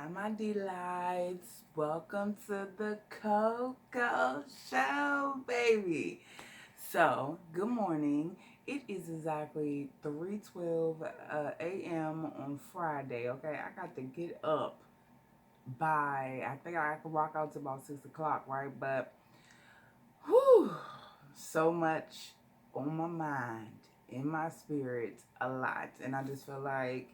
Hi, my delights. Welcome to the Coco Show, baby. So, good morning. It is exactly 3:12 a.m. on Friday. Okay, I got to get up by, I think I can rock out to about 6 o'clock, right? But, whew, so much on my mind, in my spirit, a lot. And I just feel like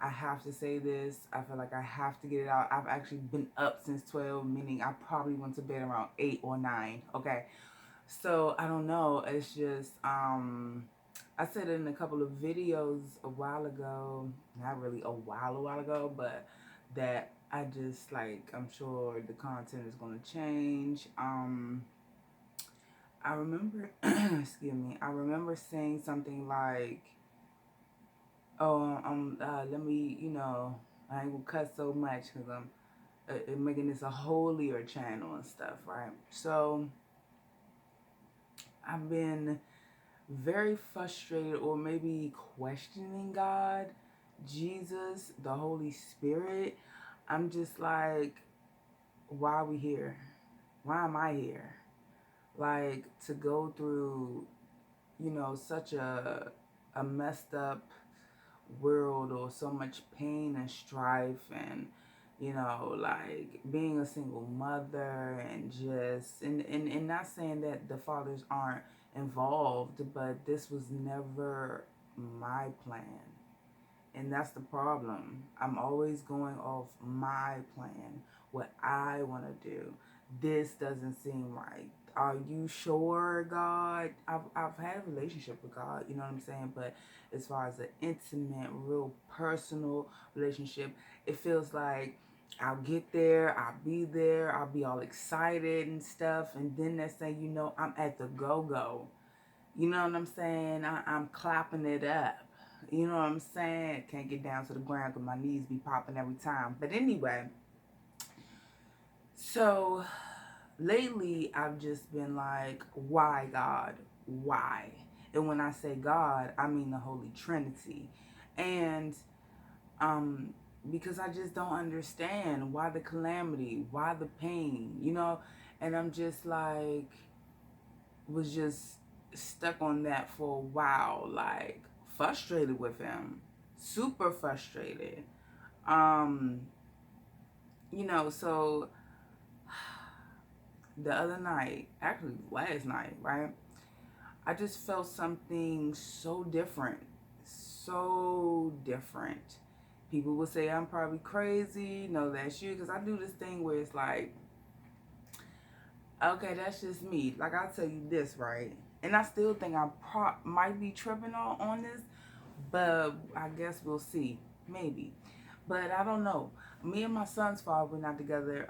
I have to say this. I feel like I have to get it out. I've actually been up since 12, meaning I probably went to bed around 8 or 9. Okay. So I don't know. It's just, I said it in a couple of videos a while ago, not really a while ago, but that I just like, I'm sure the content is going to change. I remember, excuse me, I remember saying something like, oh, let me, I ain't gonna cuss so much because I'm making this a holier channel and stuff, right? So I've been very frustrated or maybe questioning God, Jesus, the Holy Spirit. I'm just like, why are we here? Why am I here? Like to go through, such a messed up world or so much pain and strife and like being a single mother and just and not saying that the fathers aren't involved, but this was never my plan. And that's the problem. I'm always going off my plan, what I want to do. This doesn't seem right. Are you sure, God? I've had a relationship with God, you know what I'm saying? But as far as an intimate, real personal relationship, it feels like I'll get there, I'll be there, I'll be all excited and stuff. And then next thing you know, I'm at the go-go. You know what I'm saying? I'm clapping it up. You know what I'm saying? Can't get down to the ground because my knees be popping every time. But anyway, so lately I've just been like, why God? Why? And when I say God, I mean the Holy Trinity. And um because I just don't understand why the calamity, why the pain, and I'm just like was just stuck on that for a while, like frustrated with him, super frustrated. Um, so the other night, actually last night, right? I just felt something so different, so different. People would say I'm probably crazy. No, that's you, because I do this thing where it's like, okay, that's just me. Like I'll tell you this, right? And I still think I might be tripping on this, but I guess we'll see. Maybe. But I don't know. Me and my son's father, we're not together.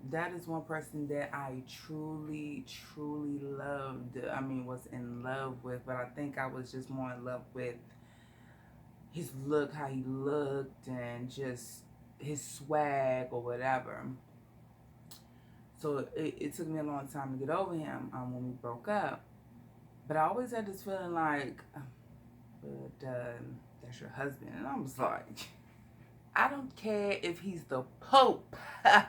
That is one person that I truly, truly loved. I mean, was in love with, but I think I was just more in love with his look, how he looked, and just his swag or whatever. So it took me a long time to get over him when we broke up. But I always had this feeling like, but that's your husband. And I was like, I don't care if he's the Pope. That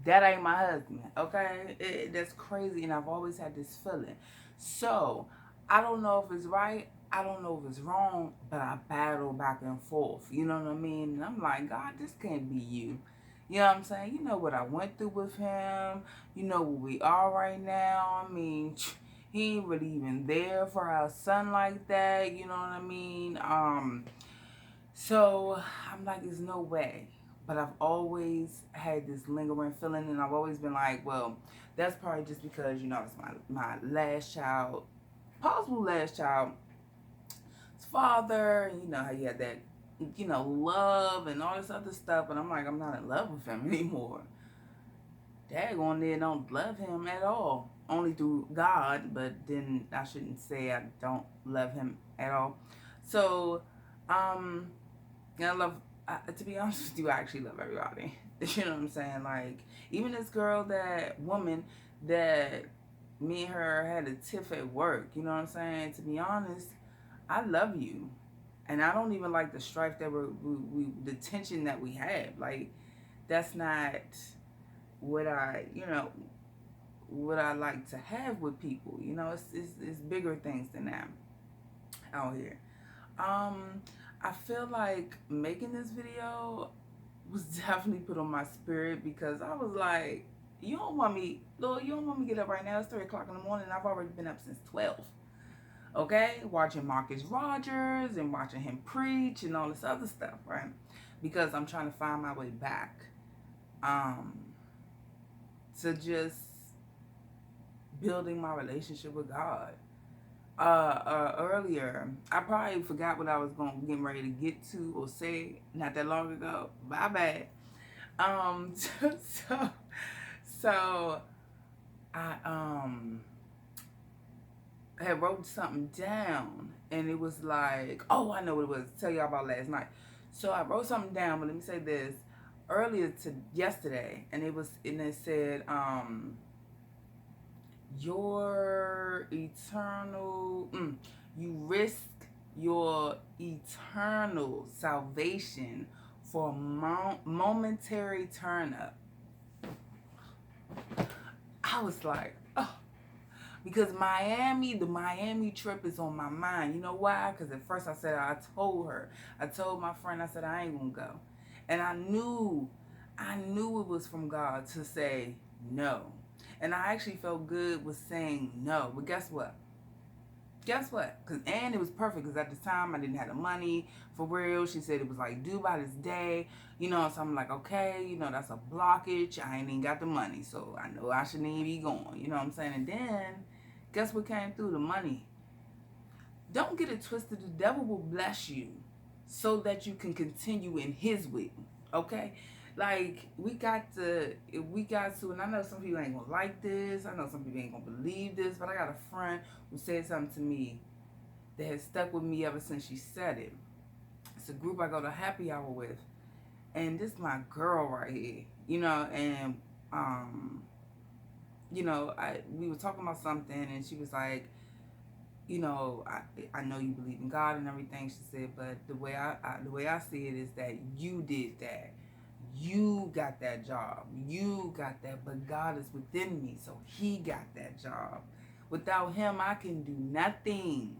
ain't my husband, okay? That's crazy, and I've always had this feeling. So, I don't know if it's right. I don't know if it's wrong, but I battle back and forth. You know what I mean? And I'm like, God, this can't be you. You know what I'm saying? You know what I went through with him. You know where we are right now. I mean, he ain't really even there for our son like that. You know what I mean? So I'm like, there's no way. But I've always had this lingering feeling, and I've always been like, well, that's probably just because, it's my last child, possible last child's father, and you know how you had that, love and all this other stuff. But I'm like, I'm not in love with him anymore. Daggone there don't love him at all. Only through God, but then I shouldn't say I don't love him at all. So, um, I love, to be honest with you, I actually love everybody. You know what I'm saying? Like, even this girl, that woman that me and her had a tiff at work, you know what I'm saying? To be honest, I love you. And I don't even like the strife that the tension that we had. Like, that's not what I, what I like to have with people. It's bigger things than that out here. I feel like making this video was definitely put on my spirit because I was like, you don't want me, Lord, you don't want me to get up right now. It's 3 o'clock in the morning. I've already been up since 12. Okay? Watching Marcus Rogers and watching him preach and all this other stuff, right? Because I'm trying to find my way back to just building my relationship with God. Earlier, I probably forgot what I was getting ready to get to or say not that long ago. My bad. So I had wrote something down and it was like, oh, I know what it was. Tell y'all about last night. So I wrote something down, but let me say this. Earlier to yesterday, and it said, your eternal, you risk your eternal salvation for a momentary turn up. I was like, oh, because the Miami trip is on my mind. You know why? Because at first I told my friend, I said, I ain't gonna go. And I knew it was from God to say no. And I actually felt good with saying no. But guess what? And it was perfect because at the time I didn't have the money for real. She said it was like due by this day, so I'm like, okay, that's a blockage. I ain't even got the money, so I know I shouldn't even be going, you know what I'm saying? And then guess what came through? The money. Don't get it twisted. The devil will bless you so that you can continue in his will, okay? Like, we got to, and I know some people ain't gonna like this, I know some people ain't gonna believe this, but I got a friend who said something to me that has stuck with me ever since she said it. It's a group I go to happy hour with, and this is my girl right here, and, we were talking about something, and she was like, I know you believe in God and everything, she said, but the way I see it is that you did that. You got that job. You got that, but God is within me, so he got that job. Without him, I can do nothing.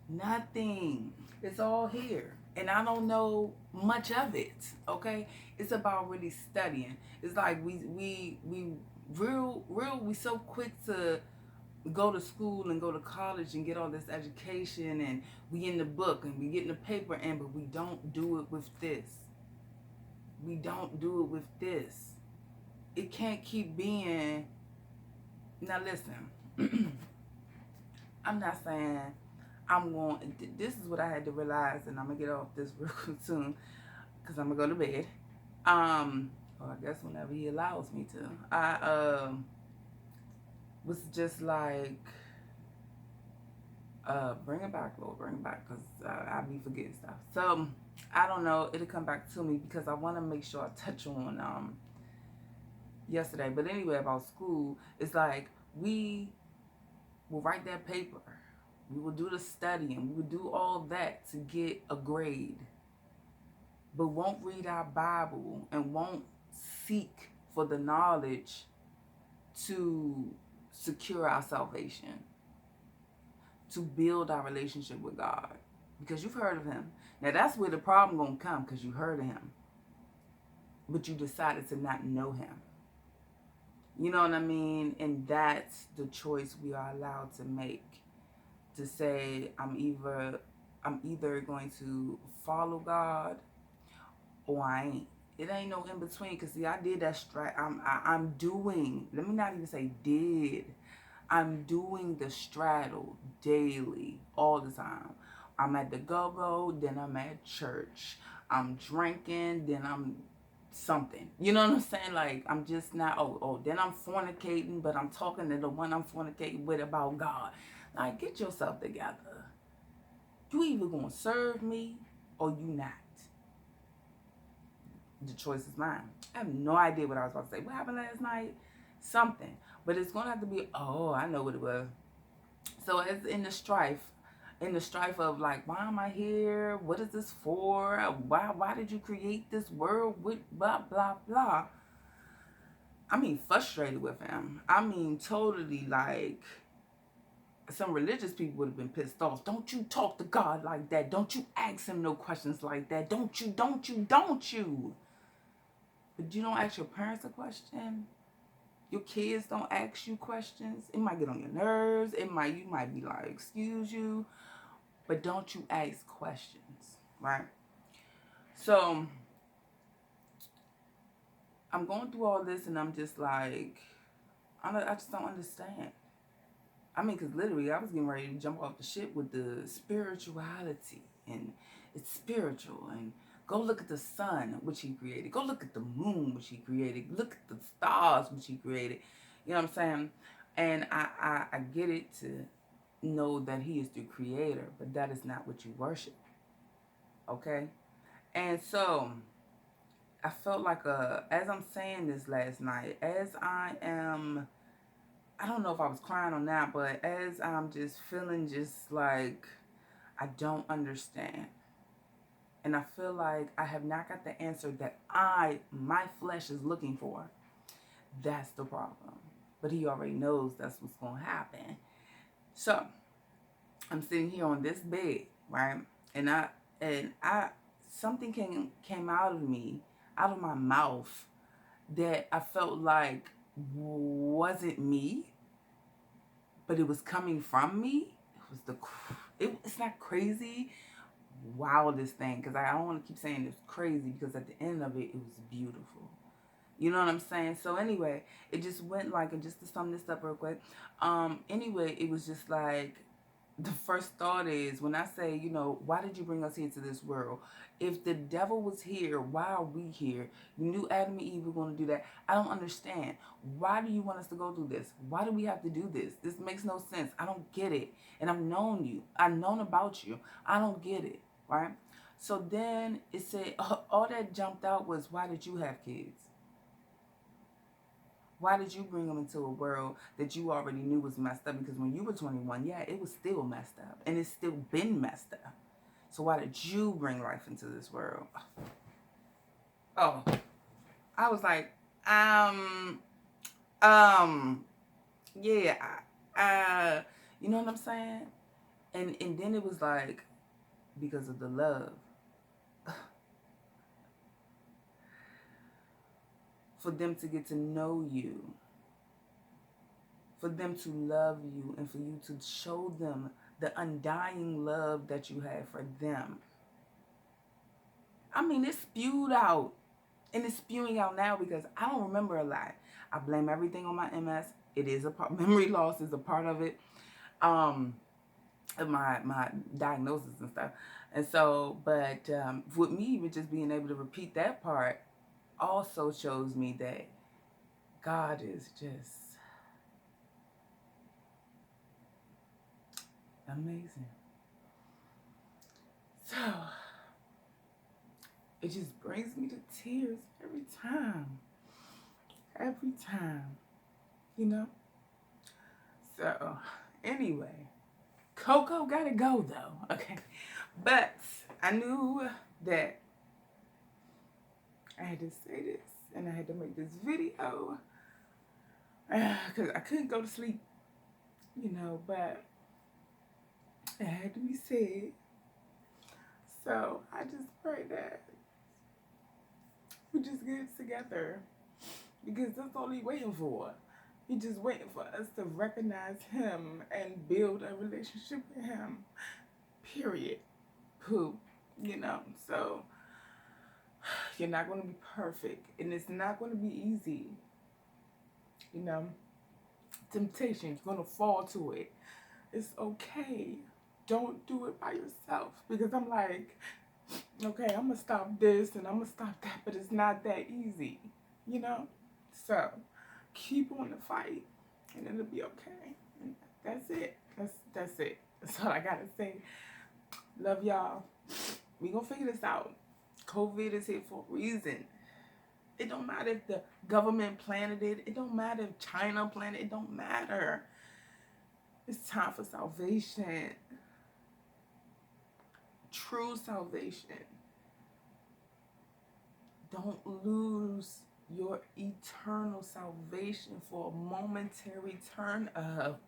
Nothing. It's all here. And I don't know much of it, okay? It's about really studying. It's like we so quick to go to school and go to college and get all this education, and we in the book and we get in the paper, but we don't do it with this. We don't do it with this. It can't keep being. Now listen, I'm not saying I'm going. This is what I had to realize, and I'm gonna get off this real soon, cause I'm gonna go to bed. Or I guess whenever he allows me to. I was just like, bring it back, Lord, bring it back, cause I be forgetting stuff. So I don't know, it'll come back to me because I want to make sure I touch on yesterday. But anyway, about school, it's like we will write that paper, we will do the studying, we will do all that to get a grade, but won't read our Bible and won't seek for the knowledge to secure our salvation, to build our relationship with God, because you've heard of him. Now that's where the problem gonna come, because you heard of him, but you decided to not know him. You know what I mean? And that's the choice we are allowed to make, to say, I'm either going to follow God or I ain't. It ain't no in between, because see, I did that I'm doing, let me not even say did, I'm doing the straddle daily, all the time. I'm at the go-go, then I'm at church. I'm drinking, then I'm something. You know what I'm saying? Like, I'm just not, then I'm fornicating, but I'm talking to the one I'm fornicating with about God. Like, get yourself together. You either gonna serve me or you not. The choice is mine. I have no idea what I was about to say. What happened last night? Something. But it's gonna have to be, I know what it was. So as in the strife, in the strife of like, why am I here? What is this for? Why did you create this world with blah blah blah? I mean, frustrated with him. I mean, totally like, some religious people would have been pissed off. Don't you talk to God like that. Don't you ask him no questions like that. Don't you. But you don't ask your parents a question. Your kids don't ask you questions. It might get on your nerves. You might be like, excuse you. But don't you ask questions, right? So I'm going through all this and I'm just like, I just don't understand. I mean, because literally I was getting ready to jump off the ship with the spirituality, and it's spiritual, and go look at the sun, which he created. Go look at the moon, which he created. Look at the stars, which he created. You know what I'm saying? And I get it to know that he is the creator, but that is not what you worship. Okay? And so I felt like as I'm saying this last night, as I don't know if I was crying or not, but as I'm just feeling just like I don't understand. And I feel like I have not got the answer that my flesh is looking for. That's the problem. But he already knows that's what's going to happen. So I'm sitting here on this bed, right? And I something came out of me, out of my mouth, that I felt like wasn't me, but it was coming from me. It's not crazy, wildest thing, because I don't want to keep saying it's crazy, because at the end of it, it was beautiful. You know what I'm saying? So anyway, it just went like, and just to sum this up real quick, anyway, it was just like, the first thought is, when I say, why did you bring us here to this world? If the devil was here, why are we here? You knew Adam and Eve were going to do that. I don't understand. Why do you want us to go through this? Why do we have to do this? This makes no sense. I don't get it. And I've known you. I've known about you. I don't get it, right? So then it said, all that jumped out was, why did you have kids? Why did you bring them into a world that you already knew was messed up? Because when you were 21, yeah, it was still messed up. And it's still been messed up. So why did you bring life into this world? Oh, I was like, yeah, you know what I'm saying? And then it was like, because of the love. For them to get to know you, for them to love you, and for you to show them the undying love that you have for them. I mean, it's spewed out, and it's spewing out now because I don't remember a lot. I blame everything on my MS. It is a part. Memory loss is a part of it. Of my diagnosis and stuff. And so, but with me even just being able to repeat that part also shows me that God is just amazing. So it just brings me to tears every time. Every time. So anyway, Coco gotta go though. Okay. But I knew that I had to say this and I had to make this video because I couldn't go to sleep, but it had to be said. So I just pray that we just get it together, because that's all he's waiting for. He's just waiting for us to recognize him and build a relationship with him. Period. Pooh. So you're not going to be perfect, and it's not going to be easy. Temptation, you're going to fall to it. It's okay. Don't do it by yourself, because I'm like, okay, I'm going to stop this and I'm going to stop that, but it's not that easy, So keep on the fight and it'll be okay. And that's it. That's it. That's all I got to say. Love y'all. We going to figure this out. COVID is here for a reason. It don't matter if the government planted it. It don't matter if China planted it. It don't matter. It's time for salvation. true salvation. Don't lose your eternal salvation for a momentary turn up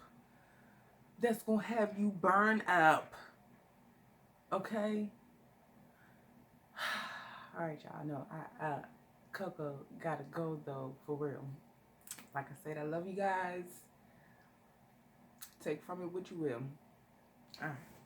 that's going to have you burn up. Okay? All right, y'all. No, Coco gotta go though, for real. Like I said, I love you guys. Take from it what you will. All right.